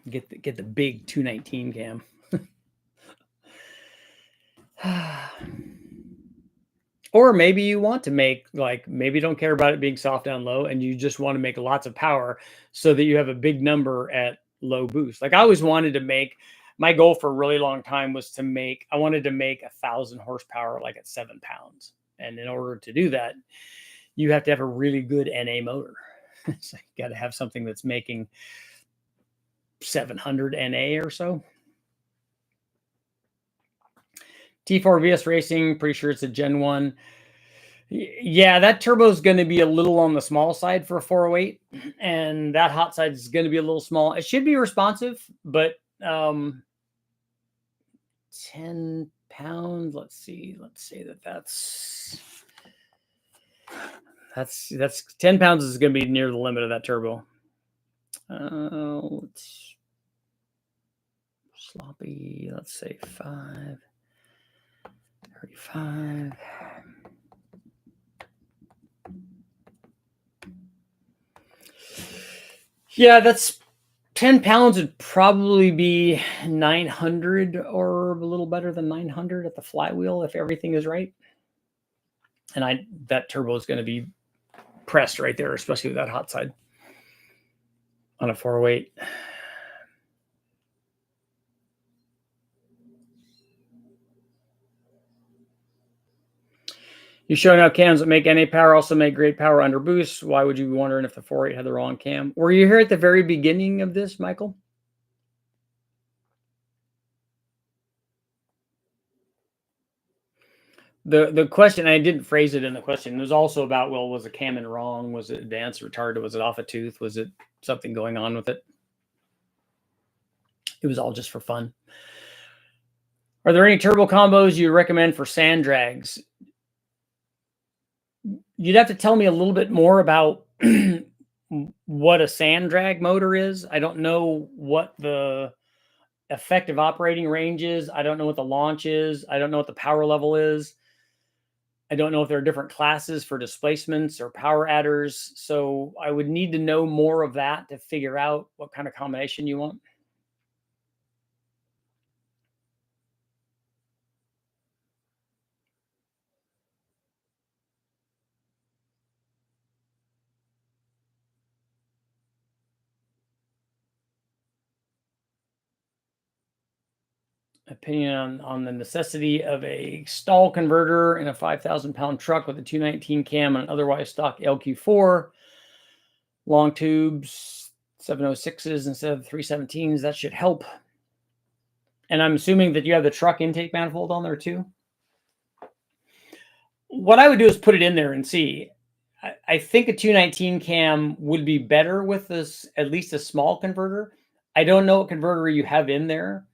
Get the big 219 cam. Or maybe you want to make, maybe you don't care about it being soft down low, and you just want to make lots of power so that you have a big number at low boost. Like I always wanted to make, my goal for a really long time was I wanted to make 1,000 horsepower like at 7 pounds. And in order to do that, you have to have a really good NA motor. So you got to have something that's making 700 NA or so. T4 VS Racing, pretty sure it's a Gen 1. Yeah, that turbo is going to be a little on the small side for a 408, and that hot side is going to be a little small. It should be responsive, but 10 pounds. Let's see. Let's say that's 10 pounds is going to be near the limit of that turbo. Let's sloppy. Let's say 35. Yeah, that's 10 pounds would probably be 900 or a little better than 900 at the flywheel if everything is right. And that turbo is going to be pressed right there, especially with that hot side on a 408. You showing how cams that make NA power also make great power under boost. Why would you be wondering if the 4.8 had the wrong cam? Were you here at the very beginning of this, Michael? The question, I didn't phrase it in the question, it was also about, well, was the cam in wrong? Was it advanced, retarded? Was it off a tooth? Was it something going on with it? It was all just for fun. Are there any turbo combos you recommend for sand drags? You'd have to tell me a little bit more about what a sand drag motor is. I don't know what the effective operating range is. I don't know what the launch is. I don't know what the power level is. I don't know if there are different classes for displacements or power adders. So I would need to know more of that to figure out what kind of combination you want. Opinion on the necessity of a stall converter in a 5,000-pound truck with a 219 cam and otherwise stock LQ4, long tubes, 706s instead of 317s. That should help. And I'm assuming that you have the truck intake manifold on there too. What I would do is put it in there and see. I think a 219 cam would be better with this, at least a small converter. I don't know what converter you have in there,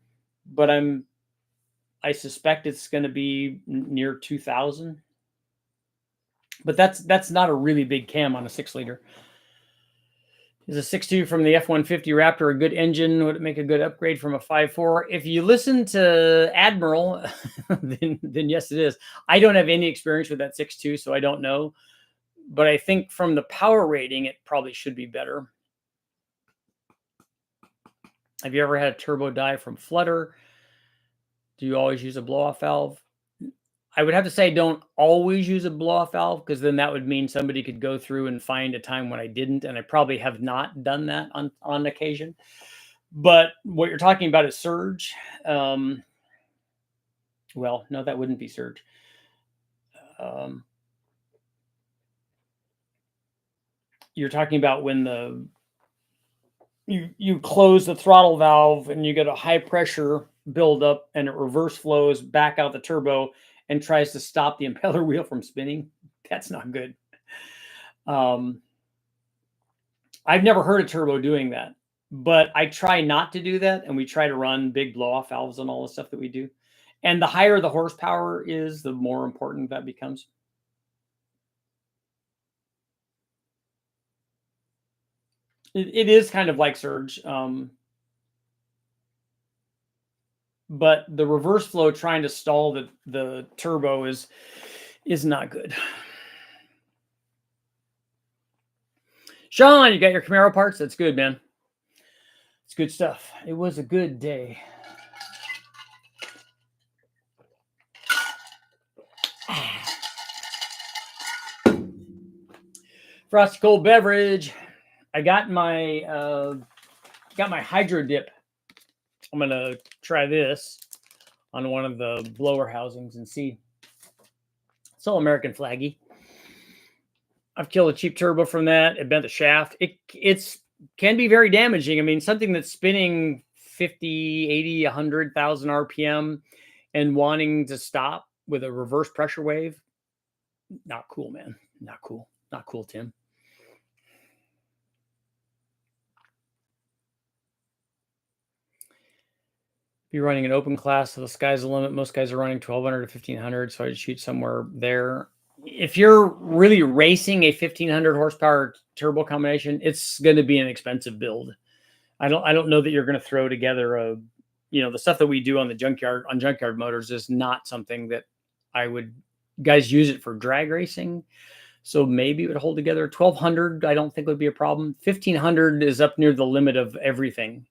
but I suspect it's going to be near 2,000. But that's not a really big cam on a 6-liter. Is a 6.2 from the F-150 Raptor a good engine? Would it make a good upgrade from a 5.4? If you listen to Admiral, then yes, it is. I don't have any experience with that 6.2, so I don't know. But I think from the power rating, it probably should be better. Have you ever had a turbo die from flutter? Do you always use a blow-off valve? I would have to say don't always use a blow-off valve, because then that would mean somebody could go through and find a time when I didn't, and I probably have not done that on occasion. But what you're talking about is surge. Well, no, that wouldn't be surge. You're talking about when you close the throttle valve and you get a high pressure buildup and it reverse flows back out the turbo and tries to stop the impeller wheel from spinning. That's not good. I've never heard a turbo doing that, but I try not to do that, and we try to run big blow-off valves on all the stuff that we do. And the higher the horsepower is, the more important that becomes. It is kind of like surge, but the reverse flow trying to stall the turbo is not good. Sean, you got your Camaro parts? That's good, man. It's good stuff. It was a good day. Frosty cold beverage. I got my hydro dip. I'm gonna try this on one of the blower housings and see. It's all American flaggy. I've killed a cheap turbo from that. It bent the shaft. It's can be very damaging. I mean, something that's spinning 50, 80, 100,000 RPM and wanting to stop with a reverse pressure wave. Not cool, man. Not cool. Not cool, Tim. Be running an open class, so the sky's the limit. Most guys are running 1200 to 1500, so I'd shoot somewhere there. If you're really racing a 1500 horsepower turbo combination, it's going to be an expensive build. I don't know that you're going to throw together a, the stuff that we do on the junkyard motors is not something that I would. Guys use it for drag racing, so maybe it would hold together. 1200, I don't think would be a problem. 1500 is up near the limit of everything,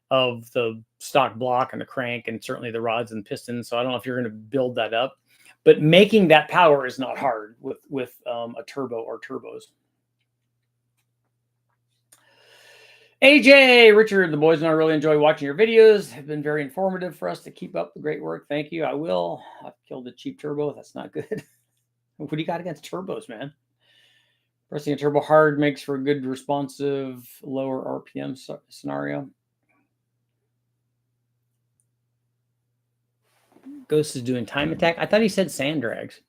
of the stock block and the crank, and certainly the rods and pistons. So I don't know if you're going to build that up, but making that power is not hard with a turbo or turbos. AJ, Richard, the boys and I really enjoy watching your videos. Have been very informative for us to keep up the great work. Thank you. I will. I've killed a cheap turbo. That's not good. What do you got against turbos, man? Pressing a turbo hard makes for a good responsive lower RPM scenario. Ghost is doing time attack. I thought he said sand drags.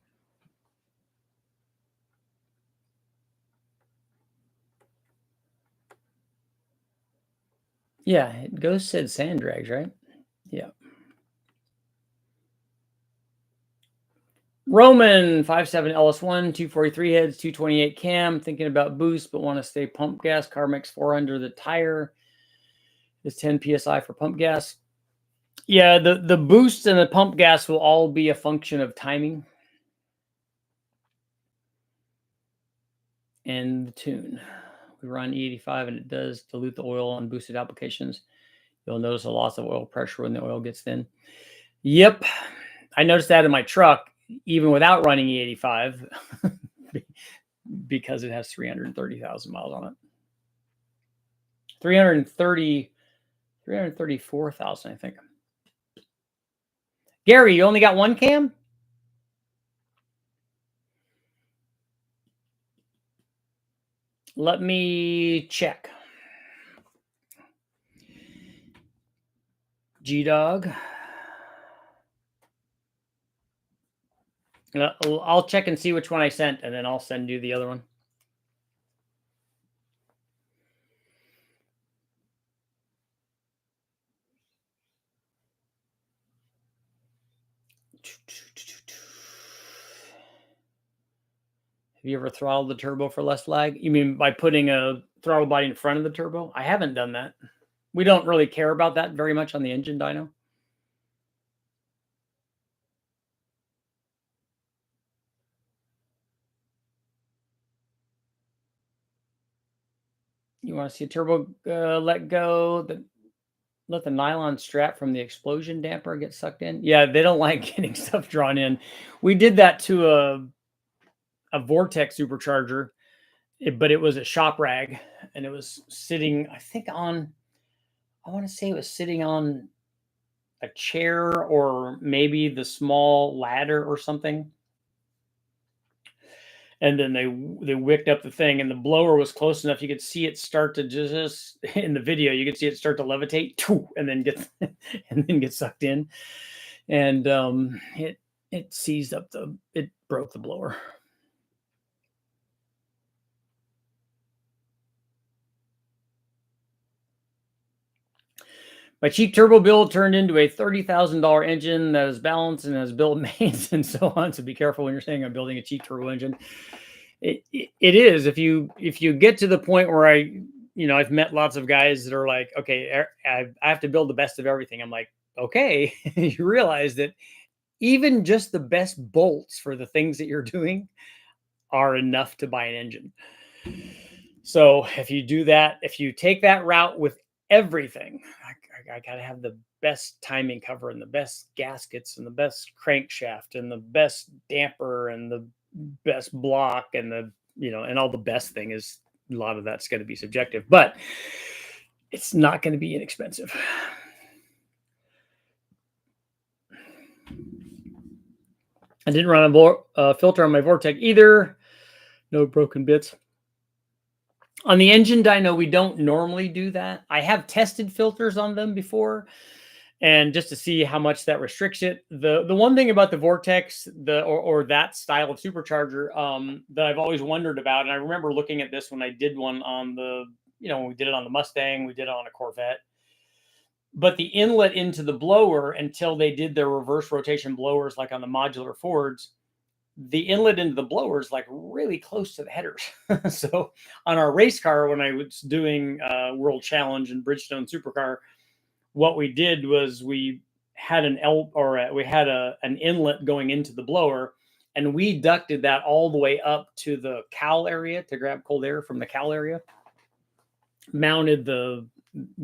Yeah, Ghost said sand drags, right? Yeah. Roman 57LS1, 243 heads, 228 cam. Thinking about boost, but want to stay pump gas. Car makes 4 under the tire. Is 10 psi for pump gas. Yeah, the boost and the pump gas will all be a function of timing and the tune. We run E85 and it does dilute the oil on boosted applications. You'll notice a loss of oil pressure when the oil gets thin. Yep, I noticed that in my truck, even without running E85, because it has 330,000 miles on it. 334,000, I think. Gary, you only got one cam? Let me check. G-Dog. I'll check and see which one I sent, and then I'll send you the other one. Have you ever throttled the turbo for less lag? You mean by putting a throttle body in front of the turbo? I haven't done that. We don't really care about that very much on the engine dyno. You want to see a turbo let go? Let the nylon strap from the explosion damper get sucked in? Yeah, they don't like getting stuff drawn in. We did that to a Vortex supercharger, but it was a shop rag, and it was sitting, I think, I want to say it was sitting on a chair or maybe the small ladder or something. And then they wicked up the thing, and the blower was close enough you could see it start to just in the video. You could see it start to levitate, and then get sucked in, and it seized up it broke the blower. My cheap turbo build turned into a $30,000 engine that is balanced and has built mains and so on. So be careful when you're saying I'm building a cheap turbo engine. It is. If you get to the point where I've met lots of guys that are like, okay, I have to build the best of everything. I'm like, okay, you realize that even just the best bolts for the things that you're doing are enough to buy an engine. So if you do that, if you take that route with everything, I got to have the best timing cover and the best gaskets and the best crankshaft and the best damper and the best block and and all the best thing is, a lot of that's going to be subjective, but it's not going to be inexpensive. I didn't run a filter on my Vortec either. No broken bits. On the engine dyno, we don't normally do that. I have tested filters on them before, and just to see how much that restricts it. The one thing about the Vortex, or that style of supercharger, that I've always wondered about, and I remember looking at this when I did one on when we did it on the Mustang, we did it on a Corvette. But the inlet into the blower, until they did their reverse rotation blowers like on the modular Fords, the inlet into the blower is like really close to the headers. So on our race car, when I was doing World Challenge and Bridgestone Supercar, what we did was we had an inlet going into the blower, and we ducted that all the way up to the cowl area to grab cold air from the cowl area. We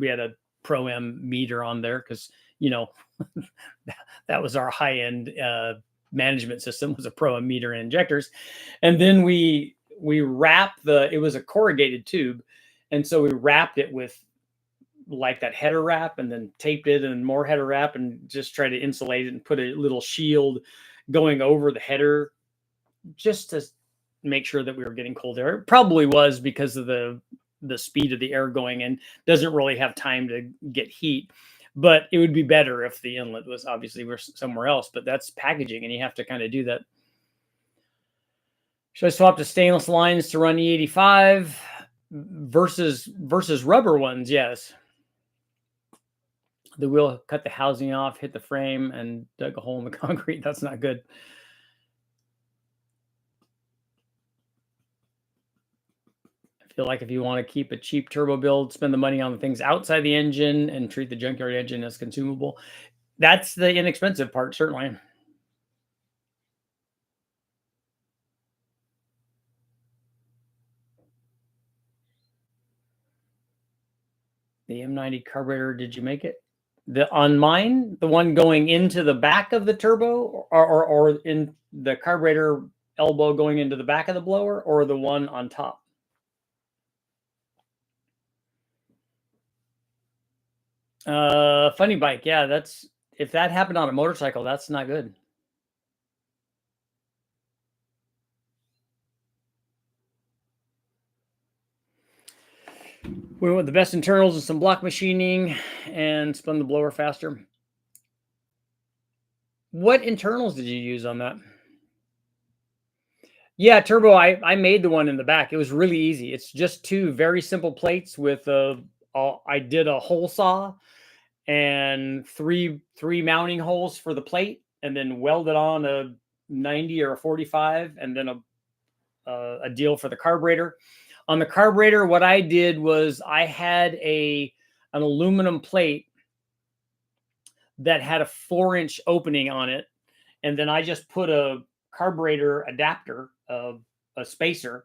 had a Pro-M meter on there because that was our high-end management system, was a Pro-M meter and injectors. And then we wrapped it was a corrugated tube, and so we wrapped it with like that header wrap, and then taped it and more header wrap, and just tried to insulate it and put a little shield going over the header just to make sure that we were getting cold air. It probably was because of the speed of the air going in, doesn't really have time to get heat. But it would be better if the inlet was obviously somewhere else, but that's packaging and you have to kind of do that. Should I swap to stainless lines to run E85 versus rubber ones? Yes. The wheel cut the housing off, hit the frame, and dug a hole in the concrete. That's not good. I feel like if you want to keep a cheap turbo build, spend the money on the things outside the engine and treat the junkyard engine as consumable. That's the inexpensive part, certainly. The M90 carburetor, did you make it? On mine, the one going into the back of the turbo, or in the carburetor elbow going into the back of the blower, or the one on top? Funny bike. Yeah, if that happened on a motorcycle, that's not good. We went with the best internals and some block machining and spun the blower faster. What internals did you use on that? Yeah, turbo, I made the one in the back. It was really easy. It's just two very simple plates with I did a hole saw and three mounting holes for the plate, and then welded on a 90 or a 45, and then a deal for the carburetor. On the carburetor, what I did was I had an aluminum plate that had a 4-inch opening on it, and then I just put a carburetor adapter, a spacer,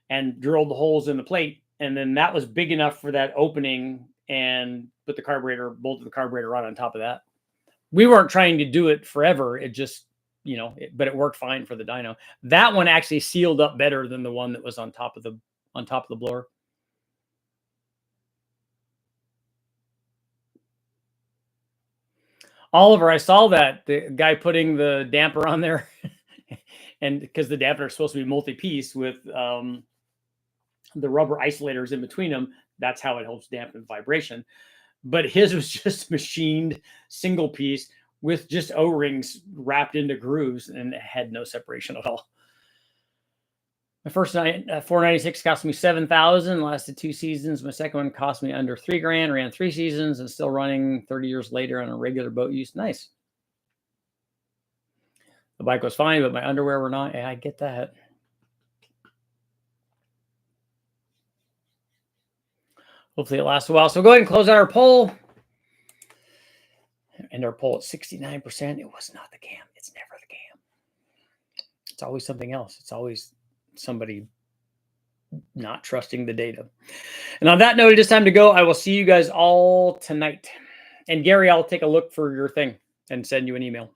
and drilled the holes in the plate, and then that was big enough for that opening, and bolted the carburetor right on top of that. We weren't trying to do it forever. It just, but it worked fine for the dyno. That one actually sealed up better than the one that was on top of the blower. Oliver, I saw that the guy putting the damper on there, and because the damper is supposed to be multi-piece with the rubber isolators in between them, that's how it helps dampen vibration. But his was just machined single piece with just O-rings wrapped into grooves, and it had no separation at all. My first 496 cost me 7,000. Lasted 2 seasons. My second one cost me under $3,000. Ran 3 seasons and still running 30 years later on a regular boat use. Nice. The bike was fine, but my underwear were not. Yeah, I get that. Hopefully it lasts a while. So go ahead and close out our poll. And our poll at 69%. It was not the cam. It's never the cam. It's always something else. It's always somebody not trusting the data. And on that note, it is time to go. I will see you guys all tonight. And Gary, I'll take a look for your thing and send you an email.